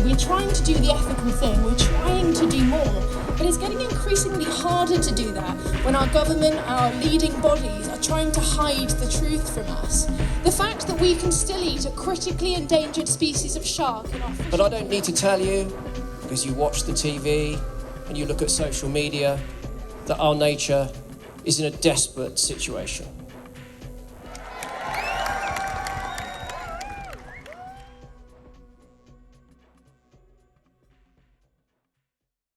We're trying to do the ethical thing, we're trying to do more, but it's getting increasingly harder to do that when our government, our leading bodies are trying to hide the truth from us. The fact that we can still eat a critically endangered species of shark in our But I don't need to tell you, because you watch the TV and you look at social media, that our nature is in a desperate situation.